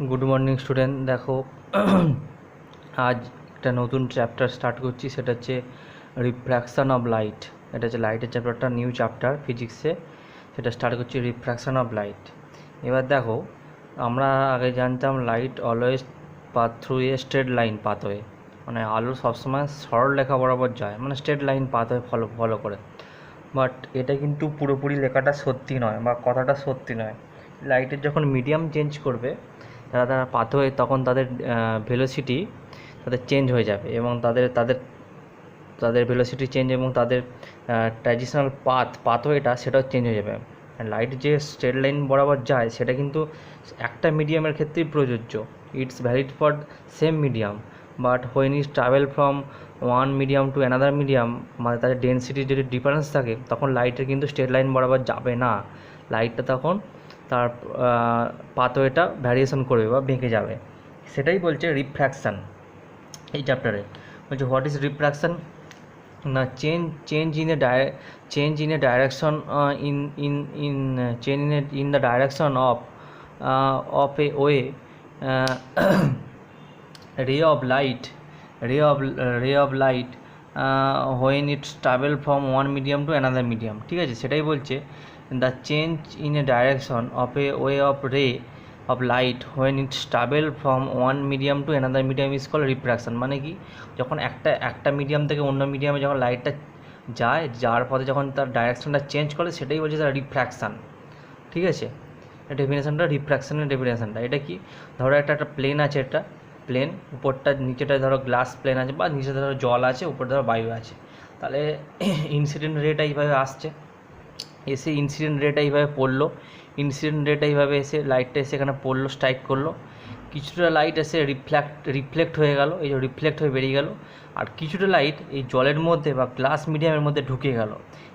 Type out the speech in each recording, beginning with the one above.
Good morning student. দেখো আজ একটা নতুন চ্যাপ্টার স্টার্ট করছি, সেটা হচ্ছে রিফ্র্যাকশন অফ লাইট। এটা হচ্ছে লাইটের চ্যাপ্টারটা, নিউ চ্যাপ্টার ফিজিক্সে, সেটা স্টার্ট করছি রিফ্র্যাকশন অফ লাইট। এবার দেখো, আমরা আগে জানতাম light always path through a straight line pathway, মানে আলো সবসময় সরল রেখা বরাবর যায়, মানে straight line pathway follow follow করে। বাট এটা কিন্তু পুরোপুরি লেখাটা সত্যি নয় বা কথাটা সত্যি নয়। লাইটের যখন মিডিয়াম চেঞ্জ করবে তারা পাথওয়ে, তখন তাদের ভেলোসিটি তাদের চেঞ্জ হয়ে যাবে এবং তাদের তাদের তাদের ভেলোসিটি চেঞ্জ এবং তাদের ট্র্যাডিশনাল পাথওয়েটা সেটাও চেঞ্জ হয়ে যাবে। লাইট যে স্ট্রেট লাইন বরাবর যায় সেটা কিন্তু একটা মিডিয়ামের ক্ষেত্রেই প্রযোজ্য। It's valid for same medium, but when is travel from one medium to another medium, মানে তাদের ডেন্সিটির যদি ডিফারেন্স থাকে তখন লাইটের কিন্তু স্ট্রেট লাইন বরাবর যাবে না। লাইটটা তখন তার পাথওয়েটা ভ্যারিয়েশন করবে বা বেঁকে যাবে। সেটাই বলছে রিফ্র্যাকশান এই চ্যাপ্টারে। বলছে হোয়াট ইজ রিফ্র্যাকশান না, change in a direction change in the direction of a way uh, ray of light ray of light when it's travel from one medium to another medium। ঠিক আছে, সেটাই বলছে the change in a direction of a way of ray of light when it's travel from one medium to another medium is called refraction। মানে কি, যখন একটা medium থেকে অন্য মিডিয়ামে যখন লাইটটা যায়, যার পথে যখন তার ডাইরেকশনটা চেঞ্জ করে, সেটাই বলছে তার রিফ্র্যাকশান। ঠিক আছে, ডেফিনেশনটা, রিফ্র্যাকশনের ডেফিনেশনটা এটা কি, ধরো একটা প্লেন আছে, একটা প্লেন, উপরটা নিচেটা ধরো গ্লাস প্লেন আছে, বা নিচে ধরো জল আছে, উপরে ধরো বায়ু আছে। তাহলে ইনসিডেন্ট রেটা এইভাবে আসছে, এসে ইনসিডেন্ট রেটা এইভাবে পড়লো, ইনসিডেন্ট রেটা এইভাবে এসে লাইটটা এসে এখানে পড়লো, স্ট্রাইক করলো, কিছুটা লাইট এসে রিফ্লেক্ট হয়ে গেল, এই যে রিফ্লেক্ট হয়ে বেরিয়ে গেল। আর কিছুটা লাইট এই জলের মধ্যে বা গ্লাস মিডিয়ামের মধ্যে ঢুকে গেল।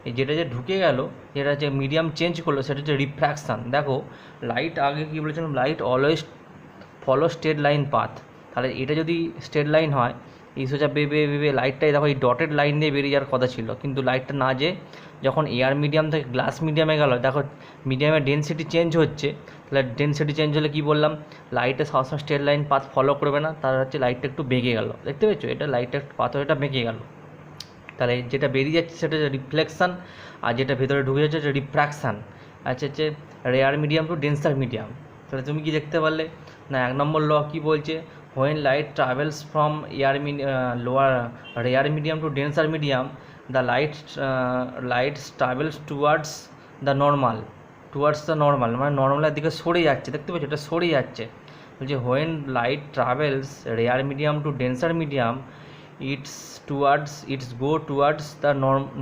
এই যেটা যে ঢুকে গেল, যেটা যে মিডিয়াম চেঞ্জ করলো, সেটা হচ্ছে রিফ্র্যাকশান। দেখো, লাইট আগে কী বলেছিলাম, light always follow straight line path. তাহলে এটা যদি স্ট্রেট লাইন হয়, এই সোজা বেবে বেবে লাইটটাই দেখো এই ডটেড লাইন দিয়ে বেরিয়ে যাওয়ার কথা ছিল, কিন্তু লাইটটা না যে যখন এয়ার মিডিয়াম থেকে গ্লাস মিডিয়ামে গেল, দেখো মিডিয়ামের ডেন্সিটি চেঞ্জ হচ্ছে। তাহলে ডেন্সিটি চেঞ্জ হলে কী বললাম, লাইটে সবসময় স্ট্রেট লাইন পাথ ফলো করবে না, তার হচ্ছে লাইটটা একটু বেঁকে গেল। দেখতে পেয়েছো, এটা লাইটের পাথওয়েটা বেঁকে গেল। তাহলে যেটা বেরিয়ে যাচ্ছে সেটা হচ্ছে রিফ্লেকশান, আর যেটা ভেতরে ঢুকে যাচ্ছে সেটা রিফ্র্যাকশান। আচ্ছা, হচ্ছে rare medium to denser medium. তাহলে তুমি কি দেখতে পারলে না, 1 নম্বর ল কী বলছে, when light travels from lower rare medium to denser medium, the light travels towards the normal, মানে নর্মালের দিকে সরে যাচ্ছে। দেখতে পাচ্ছ, এটা সরে যাচ্ছে। বলছে when light travels rare medium to denser medium, it's go towards the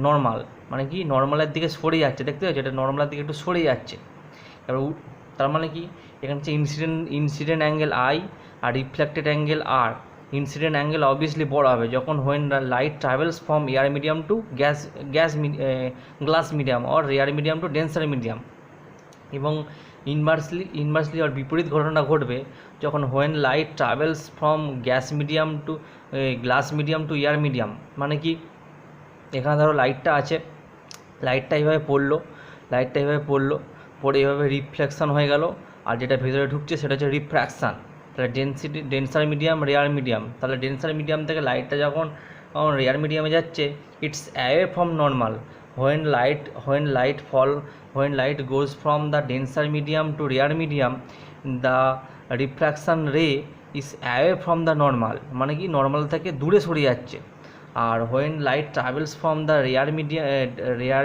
normal, মানে কি নর্মালের দিকে সরে যাচ্ছে। দেখতে পাচ্ছ, এটা নর্মালের দিকে একটু সরে যাচ্ছে। এবার তার মানে কি, এখানে হচ্ছে ইনসিডেন্ট অ্যাঙ্গেল আই আর reflected angle R. Incident angle obviously বড় হবে যখন when light travels from air medium to glass medium or rare medium to denser medium. এবং ইনভার্সলি আর বিপরীত ঘটনা ঘটবে যখন when light travels from gas medium to glass medium to air medium. মানে কি, এখানে ধরো লাইটটা আছে, লাইটটা এইভাবে পড়লো, পড়ে এইভাবে রিফ্লেকশান হয়ে গেল, আর যেটা ভেতরে ঢুকছে সেটা হচ্ছে রিফ্র্যাকশান। তাহলে ডেন্সার মিডিয়াম, রেয়ার মিডিয়াম। তাহলে ডেন্সার মিডিয়াম থেকে লাইটটা যখন রেয়ার মিডিয়ামে যাচ্ছে, it's away from normal. when light goes from the denser medium to rare medium, the refraction ray is away from the normal, মানে কি নর্মাল থেকে দূরে সরে যাচ্ছে। আর when light travels from the rare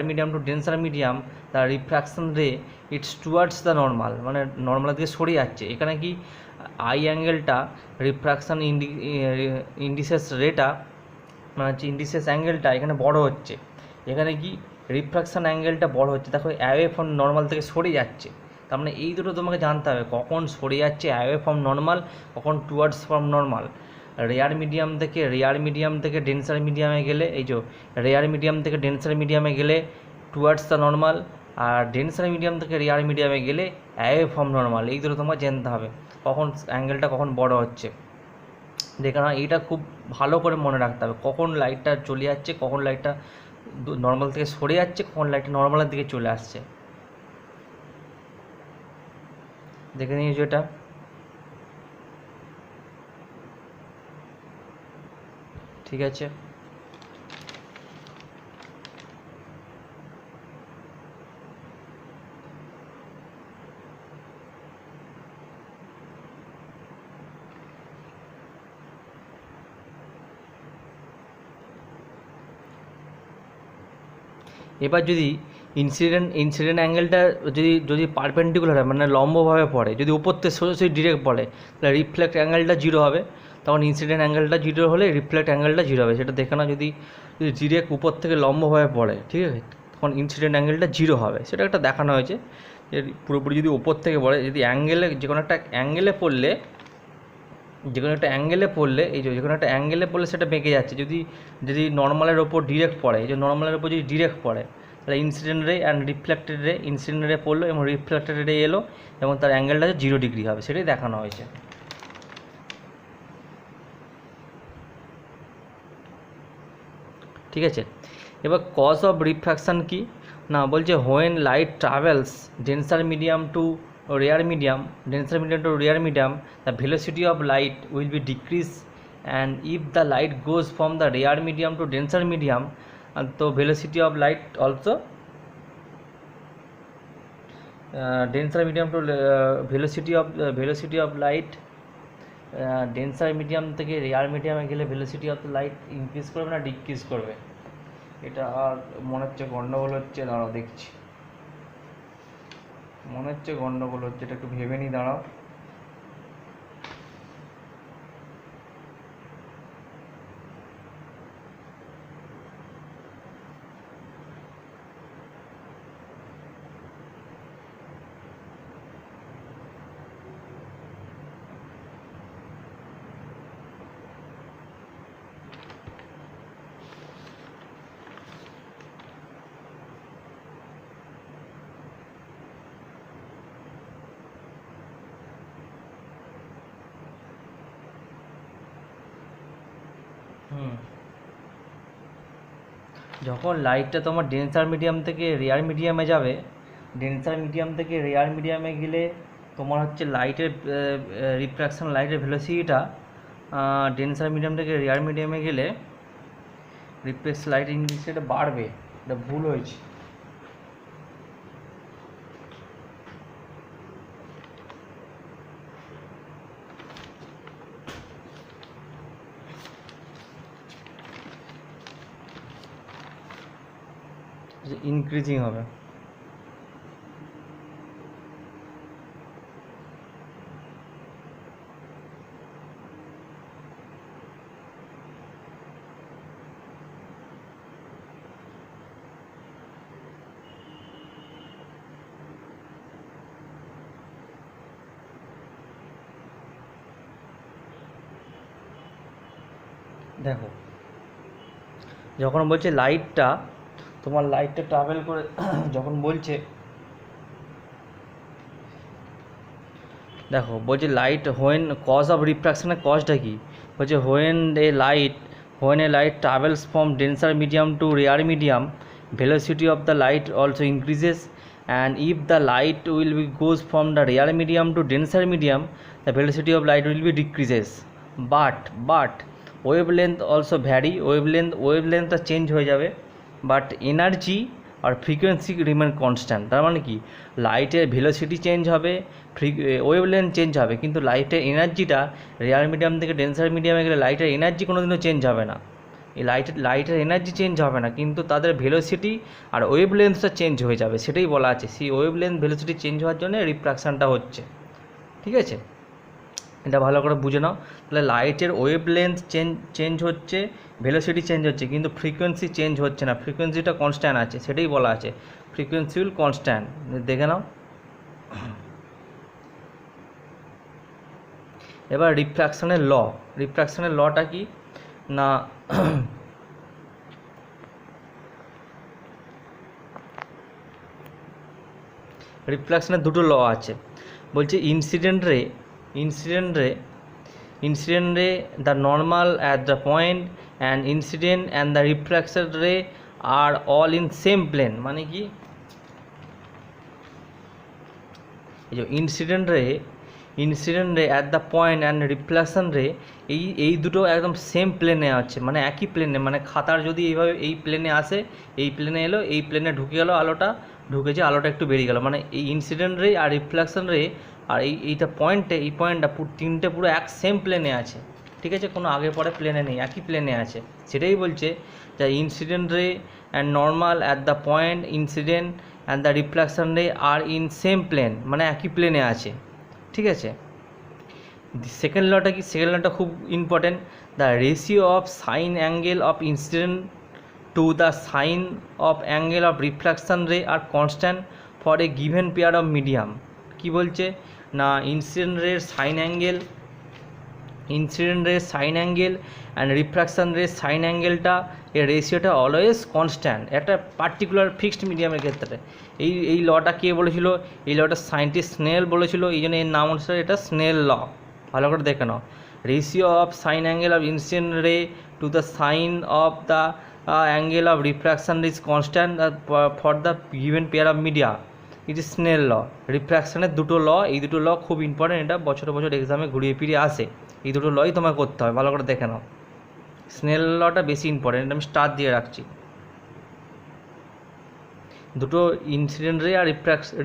medium to denser medium, the refraction ray it's towards the normal, মানে নর্মালের দিকে সরে যাচ্ছে। এখানে কি আই অ্যাঙ্গেলটা, রিফ্র্যাকশান ইন্ডিসেস রেটা, মানে হচ্ছে ইন্ডিসেস অ্যাঙ্গেলটা এখানে বড় হচ্ছে। এখানে কি রিফ্র্যাকশান অ্যাঙ্গেলটা বড় হচ্ছে, দেখো অ্যাওয়ে ফ্রম নর্মাল থেকে সরে যাচ্ছে। তার মানে এই দুটো তোমাকে জানতে হবে, কখন সরে যাচ্ছে অ্যাওয়ে ফ্রম নর্মাল, কখন towards from normal. Rare medium থেকে ডেন্সার মিডিয়ামে গেলে, এই যে রেয়ার মিডিয়াম থেকে ডেন্সার মিডিয়ামে গেলে টুয়ার্ডস দ্য নর্মাল, আর ডেন্সার মিডিয়াম থেকে রেয়ার মিডিয়ামে গেলে অ্যাওয়ে ফ্রম নর্মাল। এই দুটো তোমাকে জানতে হবে, কখন অ্যাঙ্গেলটা কখন বড় হচ্ছে। দেখে না, এইটা খুব ভালো করে মনে রাখতে হবে, কখন লাইটটা চলে যাচ্ছে, কখন লাইটটা নর্মাল থেকে সরে যাচ্ছে, কখন লাইটটা নর্মালের দিকে চলে আসছে। দেখে নিয়েছো এটা। ঠিক আছে। এবার যদি ইনসিডেন্ট অ্যাঙ্গেলটা যদি পারপেন্ডিকুলার হয়, মানে লম্বভাবে পড়ে, যদি উপর থেকে সোজাসুজি ডিরেক্ট পড়ে, তাহলে রিফ্লেক্ট অ্যাঙ্গেলটা জিরো হবে। তখন ইনসিডেন্ট অ্যাঙ্গেলটা জিরো হলে রিফ্লেক্ট অ্যাঙ্গেলটা জিরো হবে। সেটা দেখে না, যদি ডিরেক্ট উপর থেকে লম্বভাবে পড়ে, ঠিক আছে, তখন ইনসিডেন্ট অ্যাঙ্গেলটা জিরো হবে। সেটা একটা দেখানো হয়েছে যে পুরোপুরি যদি উপর থেকে পড়ে, যদি অ্যাঙ্গেলে যে কোনো একটা অ্যাঙ্গেলে পড়লে এই যে কোনো একটা অ্যাঙ্গেলে পড়লে সেটা বেঁকে যাচ্ছে। যদি নর্মালের ওপর ডিরেক্ট পড়ে, এই যে নর্মালের ওপর যদি ডিরেক্ট পড়ে, তাহলে ইনসিডেন্ট রে অ্যান্ড রিফ্লেক্টেড রে, ইনসিডেন্ট রে পড়লো এবং রিফ্লেক্টেড রে এলো এবং তার অ্যাঙ্গেলটা 0 ডিগ্রি হবে। সেটাই দেখানো হয়েছে। ঠিক আছে। এবার কজ অফ রিফ্র্যাকশান কি না, বলছে when light travels denser medium to rare medium the velocity of light will be decrease, and if the light goes from the rare medium to denser medium, তো velocity of light also denser medium to velocity of light denser medium থেকে rare মিডিয়ামে গেলে velocity of the light increase করবে না decrease করবে? এটা আর মনে হচ্ছে গন্ডগোল হচ্ছে, দাঁড়াও দেখছি, মনে হচ্ছে গন্ডগোল হচ্ছে, এটা একটু ভেবে নি, দাঁড়াও। যখন লাইটটা তোমার ডেন্সার মিডিয়াম থেকে রেয়ার মিডিয়ামে যাবে, ডেন্সার মিডিয়াম থেকে রেয়ার মিডিয়ামে গেলে তোমার হচ্ছে লাইটের রিফ্র্যাকশন, লাইটের ভেলোসিটিটা ডেন্সার মিডিয়াম থেকে রেয়ার মিডিয়ামে গেলে রিফ্লেক্স লাইট ইন্টেন্সিটিটা বাড়বে। এটা ভুল হয়েছে। ইনক্রিজিং হবে। দেখো, যখন বলছে লাইটটা তোমার লাইটটা ট্রাভেল করে, যখন বলছে, দেখো বলছে লাইট হোয়েন কজ অফ রিফ্র্যাকশনের কজটা কি, বলছে when a light travels from denser medium to rare medium, velocity of the light also increases, and if the light will be goes from the rare medium to denser medium, the velocity of light will be decreases. But wavelength also vary, wavelength change হয়ে যাবে, but energy আর frequency remain constant. তার মানে কি, লাইটের velocity change হবে, wavelength change হবে, কিন্তু লাইটের এনার্জিটা রেয়ার মিডিয়াম থেকে ডেন্সার মিডিয়ামে গেলে লাইটের এনার্জি কোনোদিনও চেঞ্জ হবে না। এই লাইটের এনার্জি চেঞ্জ হবে না, কিন্তু তাদের ভেলোসিটি আর ওয়েভলেন্থটা চেঞ্জ হয়ে যাবে। সেটাই বলা আছে, সেই ওয়েভলেন্থ ভেলোসিটি চেঞ্জ হওয়ার জন্য রিফ্র্যাকশানটা হচ্ছে। ঠিক আছে, এটা ভালো করে বুঝে নাও। তাহলে লাইটের ওয়েভলেন্থ চেঞ্জ হচ্ছে, ভেলোসিটি চেঞ্জ হচ্ছে, কিন্তু ফ্রিকোয়েন্সি চেঞ্জ হচ্ছে না, ফ্রিকোয়েন্সিটা কনস্ট্যান্ট আছে। সেটাই বলা আছে, ফ্রিকোয়েন্সি উইল কনস্ট্যান্ট। দেখে নাও। এবার রিফ্র্যাকশনের লটা কি না, রিফ্র্যাকশনের দুটো ল আছে। বলছে ইনসিডেন্ট রে the normal at the point and incident and the refraction রে আর অল ইন সেম প্লেন। মানে কি, এই যে ইনসিডেন্ট ইনসিডেন্ট রে at the point and reflection রে, এই দুটো একদম সেম প্লেনে আছে, মানে একই প্লেনে, মানে খাতার যদি এইভাবে এই প্লেনে আসে, এই প্লেনে এলো, এই প্লেনে ঢুকে গেলো, আলোটা ঢুকেছে, আলোটা একটু বেরিয়ে গেল, মানে এই ইনসিডেন্ট রে আর রিফ্লেকশন রে আর এইটা পয়েন্টে, এই পয়েন্টটা তিনটে পুরো এক সেম প্লেনে আছে, ঠিক আছে, কোনো আগে পরে প্লেনে নেই, একই প্লেনে আছে। সেটাই বলছে যে ইনসিডেন্ট রে and normal at the point incident and the reflection ray R in same plane, মানে একই প্লেনে আছে, ঠিক আছে। সেকেন্ড লটা কি, সেকেন্ড লটা খুব important, the ratio of sine angle of incident to the sine of angle of reflection ray are constant for a given pair of medium. কি বলছে না, ইনসিডেন্ট রের সাইন অ্যাঙ্গেল, ইনসিডেন্ট রের সাইন অ্যাঙ্গেল অ্যান্ড রিফ্র্যাকশন রের sine অ্যাঙ্গেলটা, এর রেশিওটা always constant একটা পার্টিকুলার ফিক্সড মিডিয়ামের ক্ষেত্রে। এই লটা কে বলেছিল, এই লটা সায়েন্টিস্ট স্নেল বলেছিল, এই জন্য এর নাম অনুসারে এটা স্নেল ল। ভালো করে দেখে নাও, ratio of sine angle of incident ray to the sine of the angle of refraction is constant for the given pair of media, it is Snell law. রিফ্র্যাকশনের দুটো ল, এই দুটো ল খুব ইম্পর্টেন্ট, এটা বছর বছর এক্সামে ঘুরিয়ে ফিরিয়ে আসে, এই দুটো লই তোমায় করতে হবে, ভালো করে দেখে নাও। স্নেল লটা বেশি ইম্পর্টেন্ট, আমি স্টার দিয়ে রাখছি। দুটো ইনসিডেন্ট রে আর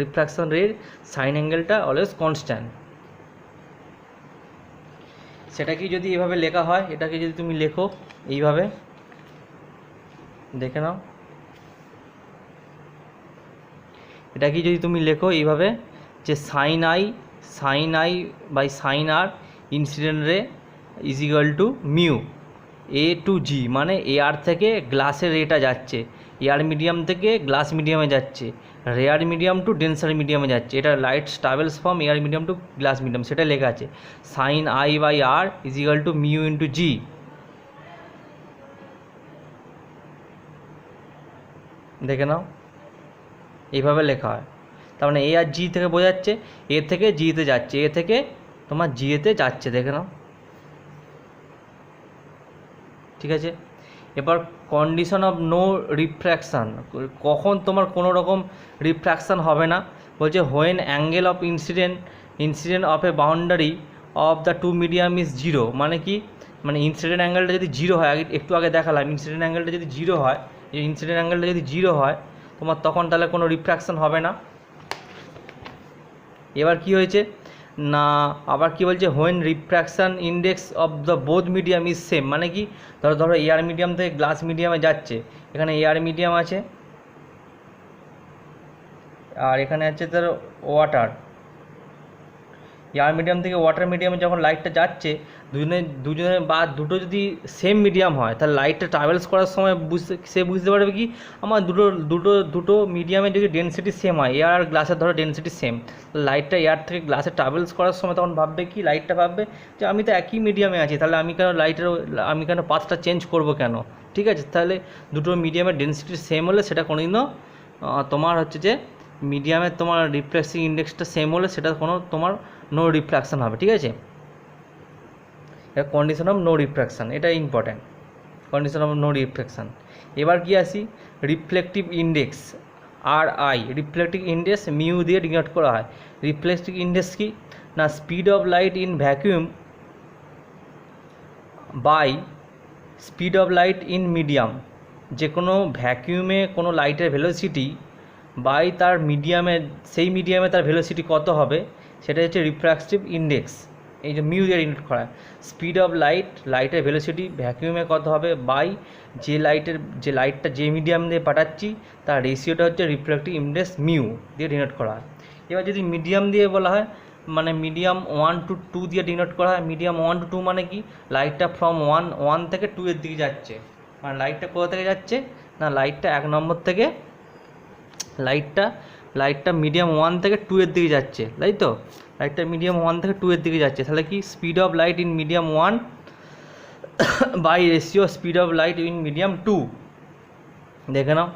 রিফ্র্যাকশন রের সাইন অ্যাঙ্গেলটা অলওয়েজ কনস্ট্যান্ট। সেটাকে যদি এভাবে লেখা হয়, এটাকে যদি তুমি লেখো এইভাবে, দেখে নাও, এটাকে যদি তুমি লেখো এইভাবে যে sine I by sine R incident ray is equal to mu A to G, মানে এয়ার থেকে গ্লাসের রেটা যাচ্ছে, এয়ার মিডিয়াম থেকে গ্লাস মিডিয়ামে যাচ্ছে, রেয়ার মিডিয়াম টু ডেন্সার মিডিয়ামে যাচ্ছে, এটা light travels from air medium to glass medium, সেটা লেখা আছে sine I by R is equal to mu into G. দেখে নাও এইভাবে লেখা হয়, তার মানে এ আর জি থেকে বোঝাচ্ছে এ থেকে জিতে যাচ্ছে, এ থেকে তোমার জিতে যাচ্ছে, দেখে নাও, ঠিক আছে। এবার কন্ডিশন অফ নো রিফ্র্যাকশান, কখন তোমার কোনো রকম রিফ্র্যাকশান হবে না, বলছে when angle of incident of A boundary of the to medium is zero, মানে কি, মানে ইনসিডেন্ট অ্যাঙ্গেলটা যদি জিরো হয়, একটু আগে দেখালাম ইনসিডেন্ট অ্যাঙ্গেলটা যদি জিরো হয়, এই ইনসিডেন্ট অ্যাঙ্গেলটা যদি জিরো হয় তোমার, তখন তাহলে কোনো রিফ্র্যাকশান হবে না। এবার কি হয়েছে না, আবার কি বলছে when রিফ্র্যাকশান index of the both medium is same, মানে কি, ধরো এয়ার মিডিয়াম থেকে গ্লাস মিডিয়ামে যাচ্ছে, এখানে এয়ার মিডিয়াম আছে আর এখানে আছে তার ওয়াটার, এয়ার মিডিয়াম থেকে ওয়াটার মিডিয়ামে যখন লাইটটা যাচ্ছে, দুজনের বা দুটো যদি সেম মিডিয়াম হয়, তাহলে লাইটটা ট্রাভেলস করার সময় বুঝতে পারবে কি, আমার দুটো মিডিয়ামে যদি ডেনসিটি সেম হয়, এয়ার আর গ্লাসের ধরো ডেনসিটি সেম, লাইটটা এয়ার থেকে গ্লাসে ট্রাভেলস করার সময় তখন ভাববে কি, লাইটটা ভাববে যে আমি তো একই মিডিয়ামে আছি, তাহলে আমি কেন পাথটা চেঞ্জ করবো কেন, ঠিক আছে। তাহলে দুটো মিডিয়ামের ডেনসিটি সেম হলে সেটা কোনোদিনও তোমার হচ্ছে যে মিডিয়ামের তোমার রিফ্লেক্সিং ইন্ডেক্সটা সেম হলে সেটা কোনো তোমার নো রিফ্র্যাকশান হবে, ঠিক আছে। কন্ডিশন অফ নো রিফ্র্যাকশান, এটা important, condition of no refraction. এবার কি আসি, রিফ্লেকটিভ ইন্ডেক্স আর আই, রিফ্লেকটিভ ইন্ডেক্স মিউ দিয়ে ডিনোট করা হয়। রিফ্লেকটিভ ইন্ডেক্স কি না, speed of light in vacuum by speed of light in medium, যে কোনো ভ্যাকিউমে কোনো লাইটের ভেলোসিটি বাই তার মিডিয়ামে, সেই মিডিয়ামে তার ভেলোসিটি কত হবে, সেটা হচ্ছে রিফ্র্যাকটিভ ইন্ডেক্স, এই যে মিউ দিয়ে ডিনোট করা হয়। স্পিড অফ লাইটের ভেলোসিটি ভ্যাকিউমে কত হবে বাই যে লাইটটা যে মিডিয়াম দিয়ে পাঠাচ্ছি তার রেশিওটা হচ্ছে রিফ্র্যাকটিভ ইন্ডেক্স মিউ দিয়ে ডিনোট করা হয়। এবার যদি মিডিয়াম দিয়ে বলা হয়, মানে মিডিয়াম 1 to 2 দিয়ে ডিনোট করা হয়। মিডিয়াম 1 to 2 মানে কি, লাইটটা ফ্রম 1 থেকে 2 এর দিকে যাচ্ছে, মানে লাইটটা কোথা থেকে যাচ্ছে না, লাইটটা 1 নম্বর থেকে লাইটটা মিডিয়াম 1 থেকে 2 এর দিকে যাচ্ছে, তাই তো, লাইটটা মিডিয়াম 1 থেকে 2 এর দিকে যাচ্ছে, তাহলে কি speed of light in medium 1 by ratio speed of light in medium 2, দেখে নাও,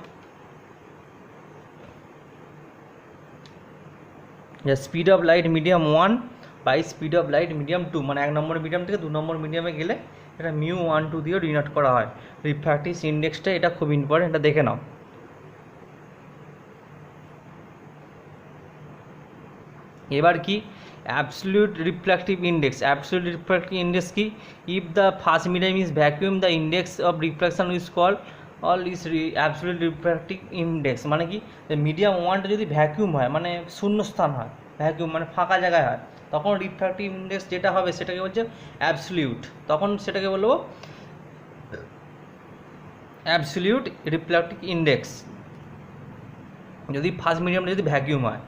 speed of light medium 1 by speed of light medium 2, মানে 1 নম্বর মিডিয়াম থেকে 2 নম্বর মিডিয়ামে গেলে এটা মিউ 1 2 দিয়েও ডিনোট করা হয়। রিফ্র্যাকটিভ ইন্ডেক্সটা এটা খুব ইম্পর্টেন্ট, এটা দেখে নাও। এবার কি, absolute refractive index, absolute refractive index কি? If the first medium is vacuum the index of reflection is call all is absolute refractive index. মানে কি, মিডিয়াম ওয়ানটা যদি ভ্যাকুয়াম হয় মানে শূন্যস্থান হয়, ভ্যাকুয়াম মানে ফাঁকা জায়গায় হয়, তখন রিফ্র্যাক্টিভ ইন্ডেক্স যেটা হবে সেটাকে বলছে অ্যাবসলিউট, তখন সেটাকে বলবো অ্যাবসলিউট রিফ্র্যাক্টিভ ইন্ডেক্স, যদি ফার্স্ট মিডিয়ামটা যদি ভ্যাকুয়াম হয়।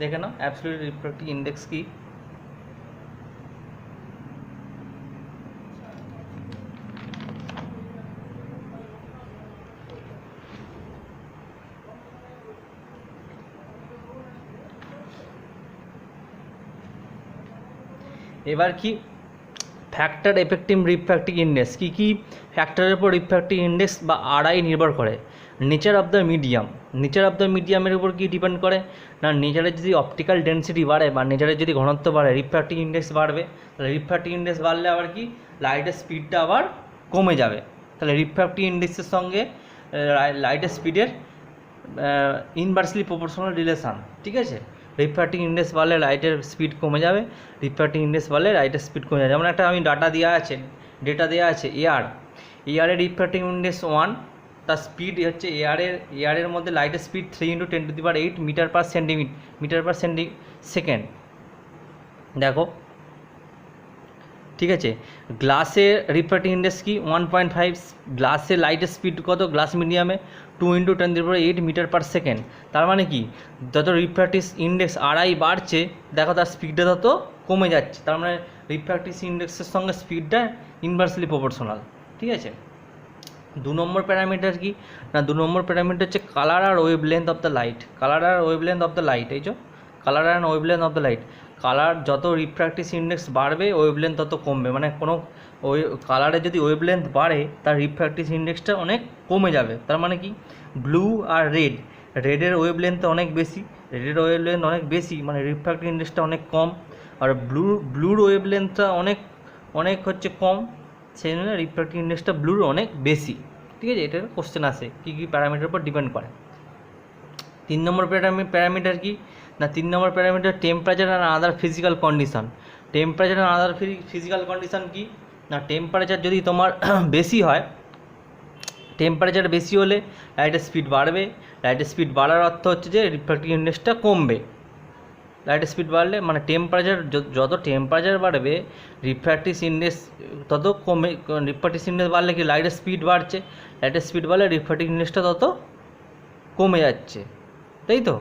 দেখে নাও অ্যাবসলিউট রিফ্র্যাক্টিভ ইন্ডেক্স কি। এবার কি ফ্যাক্টর এফেক্টিভ রিফ্র্যাক্টিভ ইন্ডেক্স, কী কী ফ্যাক্টরের উপর রিফ্র্যাক্টিভ ইন্ডেক্স বা আরআই নির্ভর করে? Nature of the medium, nature of the মিডিয়ামের উপর কি ডিপেন্ড করে না, নেচারের যদি অপটিক্যাল ডেন্সিটি বাড়ে বা নেচারের যদি ঘনত্ব বাড়ে রিফ্র্যাক্টিভ ইন্ডেক্স বাড়বে, তাহলে রিফ্র্যাক্টিভ ইন্ডেক্স বাড়লে আবার কি লাইটের স্পিডটা আবার কমে যাবে, তাহলে রিফ্র্যাক্টিভ ইন্ডেক্সের সঙ্গে লাইটের স্পিডের ইনভার্সলি প্রপোর্শনাল রিলেশান, ঠিক আছে। রিফ্র্যাক্টিভ ইন্ডেক্স বাড়লে লাইটের স্পিড কমে যাবে, রিফ্র্যাক্টিভ ইন্ডেক্স বাড়লে লাইটের স্পিড কমে যাবে। যেমন একটা আমি ডেটা দেওয়া আছে এয়ারের রিফ্র্যাক্টিভ ইন্ডেক্স 1, তার স্পিড হচ্ছে এয়ারের মধ্যে লাইটের স্পিড 3 × 10⁸ মিটার পার সেকেন্ড। দেখো ঠিক আছে। গ্লাসের রিফ্র্যাক্টিভ ইন্ডেক্স কি 1.5, গ্লাসের লাইটের স্পিড কত গ্লাস মিডিয়ামে 2 × 10⁸ মিটার পার সেকেন্ড। তার মানে কি যত রিফ্র্যাক্টিভ ইন্ডেক্স আরআই বাড়ছে দেখো তার স্পিডটা তত কমে যাচ্ছে, তার মানে রিফ্র্যাক্টিভ ইন্ডেক্সের সঙ্গে স্পিডটা ইনভার্সলি প্রপোর্শনাল, ঠিক আছে। 2 নম্বর প্যারামিটার কি না, 2 নম্বর প্যারামিটার হচ্ছে কালার আর wavelength of the light, colour আর wavelength of the light, এই যে colour and wavelength of the light. Colour যত রিফ্র্যাক্টিভ ইন্ডেক্স বাড়বে ওয়েভ লেন্থ তত কমবে, মানে কোনো ওই কালারে যদি ওয়েভ লেন্থ বাড়ে তার রিফ্র্যাক্টিভ ইন্ডেক্সটা অনেক কমে যাবে। তার মানে কি ব্লু আর রেডের ওয়েভ লেন্থ অনেক বেশি, রেডের ওয়েভ লেন্থ অনেক বেশি মানে রিফ্র্যাক্টিভ ইন্ডেক্সটা অনেক কম, আর ব্লুর ওয়েভ লেন্থটা অনেক হচ্ছে কম, সেই জন্য রিফ্র্যাক্টিভ ইন্ডেক্সটা ব্লুর অনেক বেশি, ঠিক আছে। এটার কোশ্চেন আসে কী কী প্যারামিটার উপর ডিপেন্ড করে। 3 নম্বর প্যারামিটার কি না, 3 number parameter temperature and other physical condition. Temperature and other physical condition কি না, টেম্পারেচার যদি তোমার বেশি হয়, টেম্পারেচার বেশি হলে লাইটের স্পিড বাড়বে, লাইটের স্পিড বাড়ার অর্থ হচ্ছে যে রিফ্র্যাক্টিভ ইন্ডেক্সটা কমবে। লাইটের স্পিড বাড়লে মানে টেম্পারেচার যত টেম্পারেচার বাড়বে রিফ্র্যাক্টিভ ইন্ডেক্স তত কমে, রিফ্র্যাক্টিভ ইন্ডেক্স বাড়লে কি লাইটের স্পিড বাড়ছে, লাইটের স্পিড বাড়লে রিফ্র্যাক্টিভ ইন্ডেক্সটা তত কমে যাচ্ছে, তাই তো।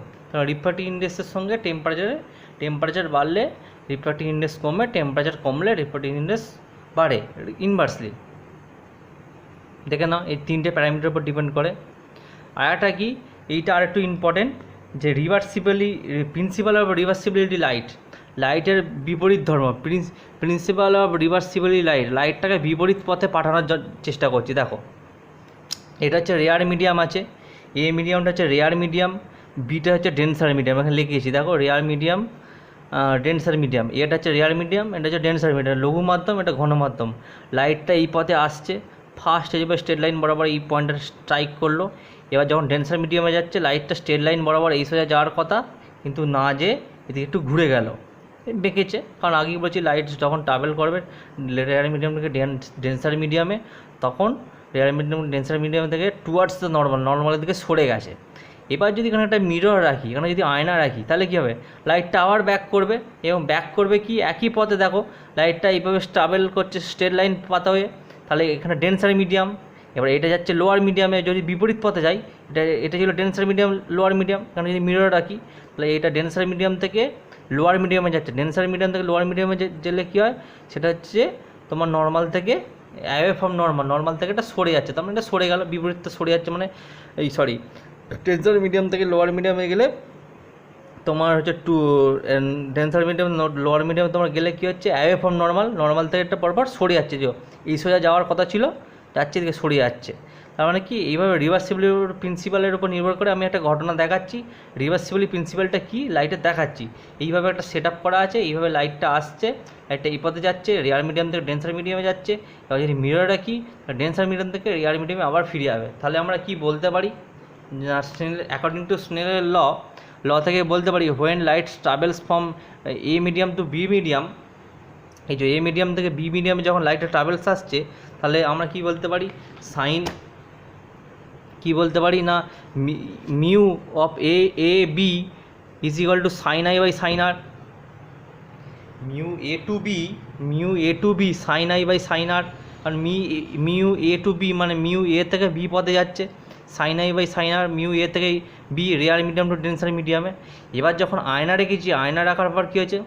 রিফ্র্যাক্টিভ ইন্ডেক্সের সঙ্গে টেম্পারেচার বাড়লে রিফ্র্যাক্টিভ ইন্ডেক্স কমে, টেম্পারেচার কমলে রিফ্র্যাক্টিভ ইন্ডেক্স বাড়ে ইনভার্সলি। দেখে নাও এই 3টে প্যারামিটার উপর ডিপেন্ড করে। আর একটা কি, এইটা আর একটু ইম্পর্টেন্ট, যে প্রিন্সিপাল অফ রিভার্সিবিলিটি লাইটের বিপরীত ধর্ম, প্রিন্সিপাল অফ রিভার্সিবিলিটি লাইটটাকে বিপরীত পথে পাঠানোর চেষ্টা করছি। দেখো এটা হচ্ছে রেয়ার মিডিয়াম আছে, এ মিডিয়ামটা হচ্ছে রেয়ার মিডিয়াম, বিটা হচ্ছে ডেন্সার মিডিয়াম, এখানে লিখিয়েছি দেখো রেয়ার মিডিয়াম ডেন্সার মিডিয়াম, এটা হচ্ছে রেয়ার মিডিয়াম, এটা হচ্ছে ডেন্সার মিডিয়াম, লঘু মাধ্যম এটা ঘন মাধ্যম। লাইটটা এই পথে আসছে, ফার্স্ট যেভাবে স্ট্রেট লাইন বরাবর এই পয়েন্টটা স্ট্রাইক করলো, এবার যখন ডেন্সার মিডিয়ামে যাচ্ছে লাইটটা স্ট্রেট লাইন বরাবর এই সোজা যাওয়ার কথা, কিন্তু না যে এদিকে একটু ঘুরে গেল, বেঁকেছে, কারণ আগেই বলছি লাইট যখন ট্রাভেল করবে রেয়ার মিডিয়াম থেকে ডেন্সার মিডিয়ামে, তখন রেয়ার মিডিয়াম ডেন্সার মিডিয়াম থেকে টুয়ার্ডস দ্য নর্মালের দিকে সরে গেছে। এবার যদি এখানে একটা মিরর রাখি, এখানে যদি আয়না রাখি, তাহলে কী হবে, লাইটটা আবার ব্যাক করবে, এবং ব্যাক করবে কি একই পথে, দেখো লাইটটা এইভাবে ট্রাভেল করছে স্ট্রেট লাইন পাতা হয়ে, তাহলে এখানে ডেন্সার মিডিয়াম, এবার এটা যাচ্ছে লোয়ার মিডিয়ামে, যদি বিপরীত পথে যাই এটা ছিল ডেন্সার মিডিয়াম লোয়ার মিডিয়াম, এখানে যদি মিরর রাখি তাহলে এটা ডেন্সার মিডিয়াম থেকে লোয়ার মিডিয়ামে যাচ্ছে, ডেন্সার মিডিয়াম থেকে লোয়ার মিডিয়ামে গেলে কী হয়, সেটা হচ্ছে তোমার নর্মাল থেকে অ্যাওয়ে ফ্রম নর্মাল থেকে এটা সরে যাচ্ছে, তার মানে এটা সরে গেল, বিপরীতটা সরে যাচ্ছে, মানে ডেন্সার মিডিয়াম থেকে লোয়ার মিডিয়ামে গেলে তোমার হচ্ছে ডেন্সার মিডিয়াম লোয়ার মিডিয়ামে তোমার গেলে কী হচ্ছে, অ্যাওয়ে ফ্রম নর্মাল থেকে একটা পরপর সরে যাচ্ছে, যে এই সোজা যাওয়ার কথা ছিল যাচ্ছে দিকে সরে যাচ্ছে। তার মানে কি এইভাবে রিভার্সিবিলিটি প্রিন্সিপালের উপর নির্ভর করে আমি একটা ঘটনা দেখাচ্ছি, রিভার্সিবিলিটি প্রিন্সিপালটা কী লাইটে দেখাচ্ছি, এইভাবে একটা সেট আপ করা আছে, এইভাবে লাইটটা আসছে, লাইটটা এই পথে যাচ্ছে, রেয়ার মিডিয়াম থেকে ডেন্সার মিডিয়ামে যাচ্ছে, এবার যদি মিরর রাখি ডেন্সার মিডিয়াম থেকে রেয়ার মিডিয়ামে আবার ফিরে যাবে, তাহলে আমরা কি বলতে পারি, অ্যাকর্ডিং টু স্নেলের ল ল থেকে বলতে পারি when light travels from A medium to B medium, এই যে এ মিডিয়াম থেকে বি মিডিয়ামে যখন লাইটের ট্রাভেলস আসছে, তাহলে আমরা কি বলতে পারি, সাইন কি বলতে পারি না, mu of A A B is equal to sine I by sine R. Mu A to B sine I by sine R, কারণ মিউ এ টু বি মানে মিউ এ থেকে বি পদে যাচ্ছে, sine I by sine R mu A থেকে B, rare medium to denser মিডিয়ামে। এবার যখন আয়না রেখেছি, আয়না রাখার পর কী হয়েছে,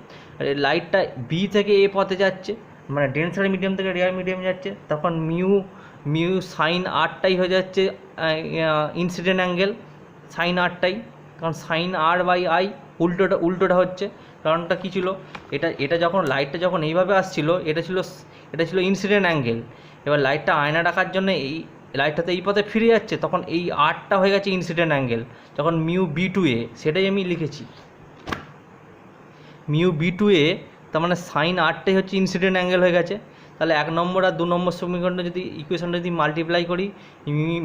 লাইটটা বি থেকে এ পথে যাচ্ছে, মানে ডেন্সার মিডিয়াম থেকে রেয়ার মিডিয়াম যাচ্ছে, তখন মিউ সাইন আরটাই হয়ে যাচ্ছে ইনসিডেন্ট অ্যাঙ্গেল, সাইন আরটাই, কারণ সাইন আর বাই আই উল্টোটা হচ্ছে। কারণটা কী ছিল, এটা যখন লাইটটা যখন এইভাবে আসছিল, এটা ছিল ইনসিডেন্ট অ্যাঙ্গেল। এবার লাইটটা আয়না রাখার জন্য এই লাইটটাতে এই পথে ফিরে যাচ্ছে, তখন এই আরটা হয়ে গেছে ইনসিডেন্ট অ্যাঙ্গেল, যখন মিউ বি টু এ, সেটাই আমি লিখেছি মিউ বি টু এ, তার মানে সাইন আরটাই হচ্ছে ইনসিডেন্ট অ্যাঙ্গেল হয়ে গেছে। তাহলে 1 নম্বর আর 2 নম্বর সমীকরণটা যদি ইকুয়েশনটা যদি মাল্টিপ্লাই করি,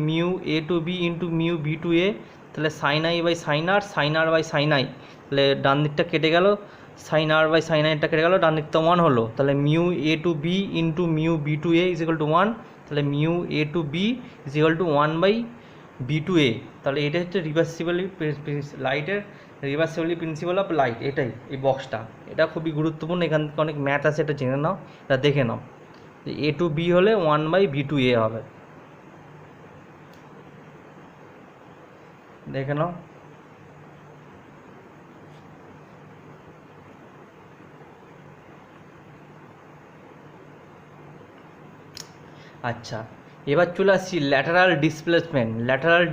mu A to B into mu B to A, তাহলে sine I by sine R by sine I, তাহলে ডান দিকটা কেটে গেল, সাইন আর বাই সাইন আইটা কেটে গেল, ডান দিকটা 1 হলো, তাহলে mu A to B into mu B to A is equal to 1, তাহলে mu A to B is equal to 1 by B to A. তাহলে এটা হচ্ছে লাইটের রিভার্সিবলি প্রিন্সিপাল অফ লাইট, এটাই এই বক্সটা, এটা খুবই গুরুত্বপূর্ণ, এখান থেকে অনেক ম্যাথ আছে, এটা জেনে নাও, এটা দেখে নাও। এ টু বি হলে 1 বাই বি টু এ হবে, দেখে নাও। আচ্ছা, এবার চলে আসছি ল্যাটারাল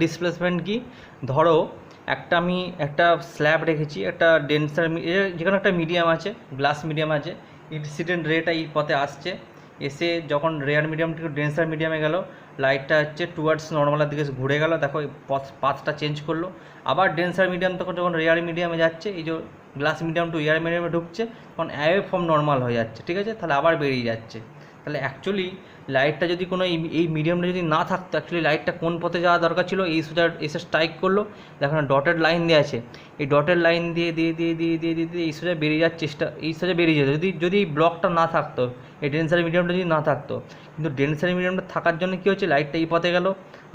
ডিসপ্লেসমেন্ট কি, ধরো আমি একটা স্ল্যাব রেখেছি, একটা ডেন্সার, যেখানে একটা মিডিয়াম আছে, গ্লাস মিডিয়াম আছে, ইনসিডেন্ট রেটা এই পথে আসছে, এসে যখন রেয়ার মিডিয়াম থেকে ডেন্সার মিডিয়ামে গেল, লাইটটা হচ্ছে টুয়ার্ডস নর্মালের দিকে ঘুরে গেল, দেখো পাথটা চেঞ্জ করলো, আবার ডেন্সার মিডিয়াম তখন যখন রেয়ার মিডিয়ামে যাচ্ছে, এই যে গ্লাস মিডিয়াম টু এয়ার মিডিয়ামে ঢুকছে, তখন অ্যাওয়ে ফ্রম নর্মাল হয়ে যাচ্ছে, ঠিক আছে, তাহলে আবার বেরিয়ে যাচ্ছে। তাহলে অ্যাকচুয়ালি লাইটটা যদি কোনো এই মিডিয়ামটা যদি না থাকতো, অ্যাকচুয়ালি লাইটটা কোন পথে যাওয়া দরকার ছিল, এই সোজা এসে স্ট্রাইক করলো, দেখো না ডটেড লাইন দেওয়া আছে, এই ডটেড লাইন দিয়ে এই সোজা বেরিয়ে যাওয়ার চেষ্টা, এই সোজা বেরিয়ে যেত, যদি এই ব্লকটা না থাকতো, এই ডেন্সার মিডিয়ামটা যদি না থাকতো। কিন্তু ডেন্সার মিডিয়ামটা থাকার জন্য কী হচ্ছে, লাইটটা এই পথে গেল,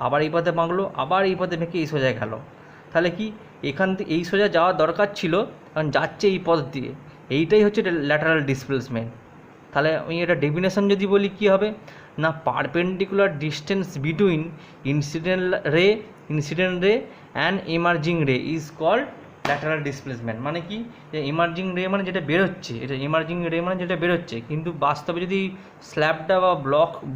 আবার এই পথে বাঁকলো, আবার এই পথে ভেঙে এই সোজা গেল, তাহলে কি এখান থেকে এই সোজা যাওয়া দরকার ছিল, কারণ যাচ্ছে এই পথ দিয়ে, এইটাই হচ্ছে ল্যাটারাল ডিসপ্লেসমেন্ট। তাহলে আমি এটা ডেফিনেশন যদি বলি কী হবে না, পারপেন্ডিকুলার ডিস্টেন্স বিটুইন ইনসিডেন্ট রে অ্যান্ড এমার্জিং রে ইজ কল্ড ল্যাটারাল ডিসপ্লেসমেন্ট। মানে কি, যে এমার্জিং রে মানে যেটা বেরোচ্ছে, এটা এমার্জিং রে মানে যেটা বেরোচ্ছে, কিন্তু বাস্তবে যদি স্ল্যাবটা বা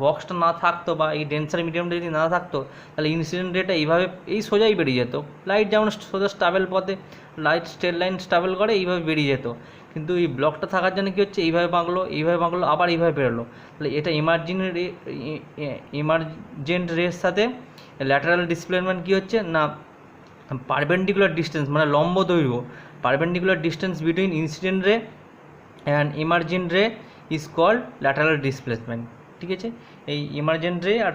বক্সটা না থাকতো, বা এই ডেন্সার মিডিয়ামটা যদি না থাকতো, তাহলে ইনসিডেন্ট রেটা এইভাবে এই সোজাই বেরিয়ে যেত, লাইট যেমন সোজা স্টাবেল পথে লাইট স্ট্রেট লাইন স্টাবেল করে এইভাবে বেরিয়ে যেত, কিন্তু এই ব্লকটা থাকার জন্য কী হচ্ছে, এইভাবে বাঁকলো, আবার এইভাবে বেরোলো, তাহলে এটা এমার্জেন্ট রের সাথে ল্যাটারাল ডিসপ্লেসমেন্ট কী হচ্ছে না, পারপেন্ডিকুলার ডিস্টেন্স মানে লম্ব দৈর্ঘ্য, পারপেন্ডিকুলার ডিস্টেন্স বিটুইন ইনসিডেন্ট রে অ্যান্ড এমার্জেন্ট রে ইজ কল্ড ল্যাটারাল ডিসপ্লেসমেন্ট, ঠিক আছে। এই এমার্জেন্ট রে আর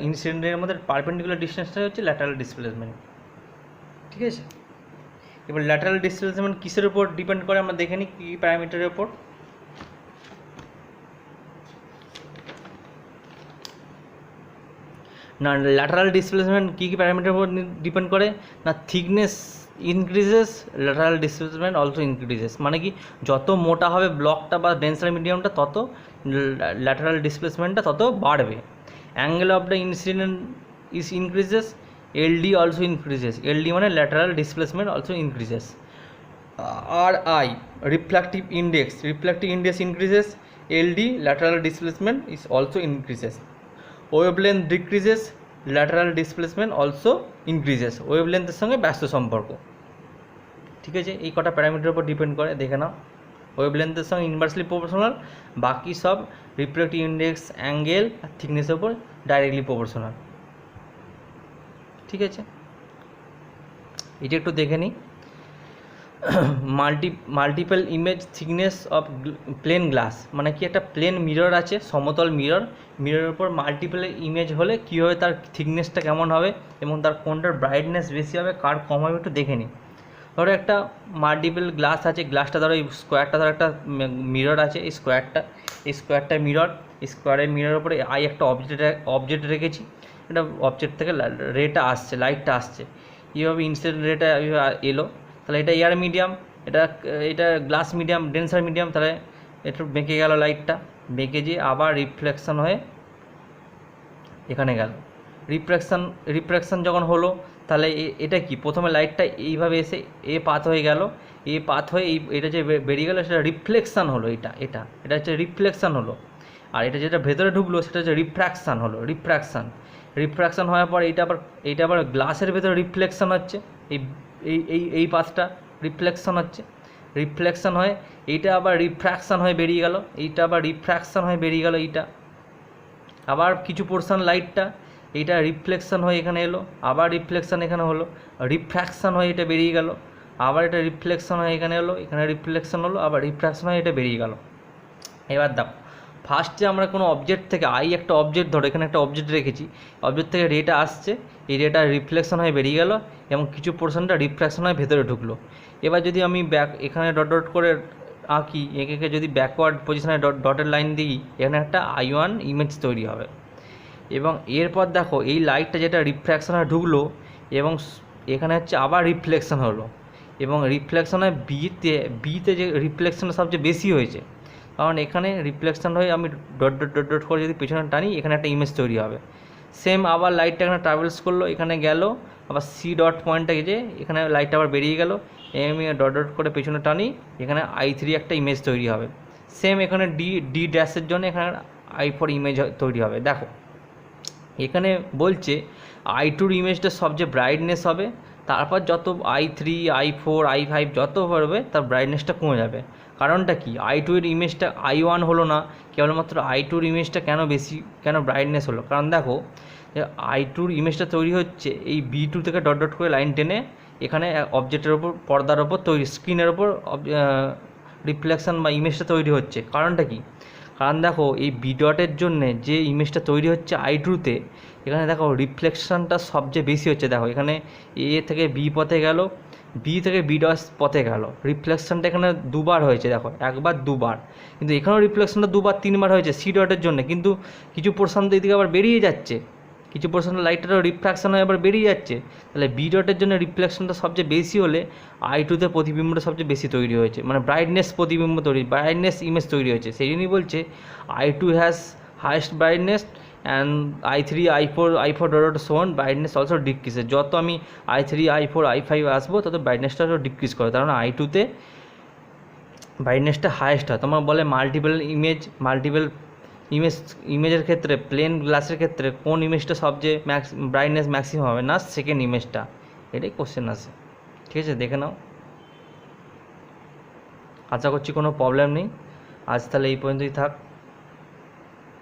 ইনসিডেন্ট রের মধ্যে পারপেন্ডিকুলার ডিস্টেন্সটা হচ্ছে ল্যাটারাল ডিসপ্লেসমেন্ট, ঠিক আছে। এবার ল্যাটারাল ডিসপ্লেসমেন্ট কিসের উপর ডিপেন্ড করে আমরা দেখে নিই, কী প্যারামিটারের উপর। না, ল্যাটারাল ডিসপ্লেসমেন্ট কী প্যারামিটারের উপর ডিপেন্ড করে না, thickness increases, lateral displacement also increases, মানে কি যত মোটা হবে ব্লকটা বা ডেন্সার মিডিয়ামটা, তত ল্যাটারাল ডিসপ্লেসমেন্টটা তত বাড়বে। Angle of the incident is increases, LD also increases, LD মানে lateral displacement also increases. RI refractive index increases, LD lateral displacement is also increases. Wavelength decreases, lateral displacement also increases. ওয়েভলেন্থের সঙ্গে ব্যস্ত সম্পর্ক, ঠিক আছে, এই কটা প্যারামিটারের উপর ডিপেন্ড করে, দেখে নাও। ওয়েভলেন্থের সঙ্গে ইনভার্সলি প্রপোর্শনাল, বাকি সব রিফ্র্যাক্টিভ ইন্ডেক্স, অ্যাঙ্গেল আর থিকনেসের উপর ডাইরেক্টলি প্রপোর্শনাল, ঠিক আছে। এটা একটু দেখে নিই, multiple image thickness of plane glass, মানে কি একটা প্লেন মিরর আছে, সমতল মিররের উপর মাল্টিপল ইমেজ হলে কী হবে, তার থিকনেসটা কেমন হবে এবং তার কোনটার ব্রাইটনেস বেশি হবে, কার কম হবে, একটু দেখে নিই। ধরো একটা মাল্টিপল গ্লাস আছে, গ্লাসটা ধরো এই স্কোয়ারটা ধরো একটা মিরর আছে, এই স্কোয়ারটা মিরর, স্কোয়ারের মিররের উপরে একটা অবজেক্ট রেখেছি, এটা অবজেক্ট থেকে রেটা আসছে, লাইটটা আসছে, এইভাবে ইনসিডেন্ট রেটা এলো, তাহলে এটা এয়ার মিডিয়াম, এটা গ্লাস মিডিয়াম, ডেন্সার মিডিয়াম, তাহলে একটু বেঁকে গেল লাইটটা, বেঁকে যেয়ে আবার রিফ্লেকশন হয়ে এখানে গেল। রিফ্রাকশান যখন হলো, তাহলে এটা কি, প্রথমে লাইটটা এইভাবে এসে পাথ হয়ে গেল, পাথ হয়ে এটা যে বেরিয়ে গেলো সেটা রিফ্লেকশান হলো, এটা হচ্ছে রিফ্লেকশান হলো। আর এটা যেটা ভেতরে ঢুকলো সেটা হচ্ছে রিফ্র্যাকশান হলো। রিফ্র্যাকশান হওয়ার পর এইটা আবার গ্লাসের ভেতরে রিফ্লেকশান হচ্ছে, এই এই এই এই পাথটা রিফ্লেকশান হচ্ছে, রিফ্লেকশান হয়ে এইটা আবার রিফ্র্যাকশান হয়ে বেরিয়ে গেল, এইটা আবার রিফ্র্যাকশান হয়ে বেরিয়ে গেল, এইটা আবার কিছু পোর্শন লাইটটা এইটা রিফ্লেকশান হয়ে এখানে এলো, আবার রিফ্লেকশান এখানে হলো, রিফ্র্যাকশান হয়ে এটা বেরিয়ে গেল, আবার এটা রিফ্লেকশান হয়ে এখানে এলো, এখানে রিফ্লেকশান হলো, আবার রিফ্র্যাকশান হয়ে এটা বেরিয়ে গেল। এবার দেখো, ফার্স্টে আমরা কোনো অবজেক্ট থেকে একটা অবজেক্ট ধরো, এখানে একটা অবজেক্ট রেখেছি, অবজেক্ট থেকে রেটা আসছে, এই রেটা রিফ্লেকশন হয়ে বেরিয়ে গেল এবং কিছু পোর্শনটা রিফ্র্যাকশন হয়ে ভেতরে ঢুকলো। এবার যদি আমি এখানে ডট ডট করে আঁকি, একে যদি ব্যাকওয়ার্ড পজিশনে ডটের লাইন দিই, এখানে একটা I1 ইমেজ তৈরি হবে। এবং এরপর দেখো এই লাইটটা যেটা রিফ্র্যাকশন হয়ে ঢুকলো এবং এখানে হচ্ছে আবার রিফ্লেকশন হলো, এবং রিফ্লেকশন হয় বিতে যে রিফ্লেকশনটা সবচেয়ে বেশি হয়েছে, কারণ এখানে রিফ্লেকশন হয়ে আমি ডট ডট ডট ডট করে যদি পেছনে টানি, এখানে একটা ইমেজ তৈরি হবে। সেম আবার লাইটটা এখানে ট্রাভেলস করলো, এখানে গেল, আবার সি ডট পয়েন্টটা গেছে, এখানে লাইটটা আবার বেরিয়ে গেল, আমি ডট ডট করে পেছনে টানি, এখানে I3 একটা ইমেজ তৈরি হবে। সেম এখানে ডি ড্যাশের জন্য এখানে I4 ইমেজ তৈরি হবে। দেখো এখানে বলছে I2 ইমেজটা সবচেয়ে ব্রাইটনেস হবে, তারপর যত I3 I4 I5 যত বাড়বে তার ব্রাইটনেসটা কমে যাবে। কারণটা কি, I2 এর ইমেজটা I1 হলো না, কেবলমাত্র I2 এর ইমেজটা কেন ব্রাইটনেস হলো, কারণ দেখো I2 ইমেজটা তৈরি হচ্ছে এই B2 থেকে ডট ডট করে লাইন টেনে এখানে অবজেক্টের ওপর, পর্দার ওপর তৈরি, স্ক্রিনের ওপর রিফ্লেকশন বা ইমেজটা তৈরি হচ্ছে। কারণটা কি, কারণ দেখো এই বি ডটের জন্যে যে ইমেজটা তৈরি হচ্ছে I2-তে, এখানে দেখো রিফ্লেকশনটা সবচেয়ে বেশি হচ্ছে। দেখো এখানে এ থেকে বি পথে গেল, বি থেকে বি ডট পথে গেল, রিফ্লেকশনটা এখানে দুবার হয়েছে, দেখো একবার দুবার, কিন্তু এখানেও রিফ্লেকশনটা দুবার তিনবার হয়েছে সি ডটের জন্য, কিন্তু কিছু পোর্শন তো এদিকে আবার বেরিয়ে যাচ্ছে, কিছু পোর্শন লাইটটারও রিফ্র্যাকশন হয়ে আবার বেরিয়ে যাচ্ছে। তাহলে বি ডটের জন্য রিফ্লেকশনটা সবচেয়ে বেশি হলে I2-তে প্রতিবিম্বটা সবচেয়ে বেশি তৈরি হয়েছে, মানে ব্রাইটনেস প্রতিবিম্ব ব্রাইটনেস ইমেজ তৈরি হয়েছে। সেই জন্যই বলছে I2 has highest brightness and I3 I4 dot so on brightness also decreases. যত আমি I3 I4 I5 আসবো তত ব্রাইটনেসটা ডিক্রিজ করে, কারণ I2-তে ব্রাইটনেসটা হাইয়েস্ট হয়। তোমার বলে মাল্টিপল ইমেজের ক্ষেত্রে, প্লেন গ্লাসের ক্ষেত্রে কোন ইমেজটা সবচেয়ে ব্রাইটনেস ম্যাক্সিমাম হবে, না সেকেন্ড ইমেজটা, এটাই কোশ্চেন আছে। ঠিক আছে, দেখে নাও। আশা করছি কোনো প্রবলেম নেই। আজ তাহলে এই পর্যন্তই থাক।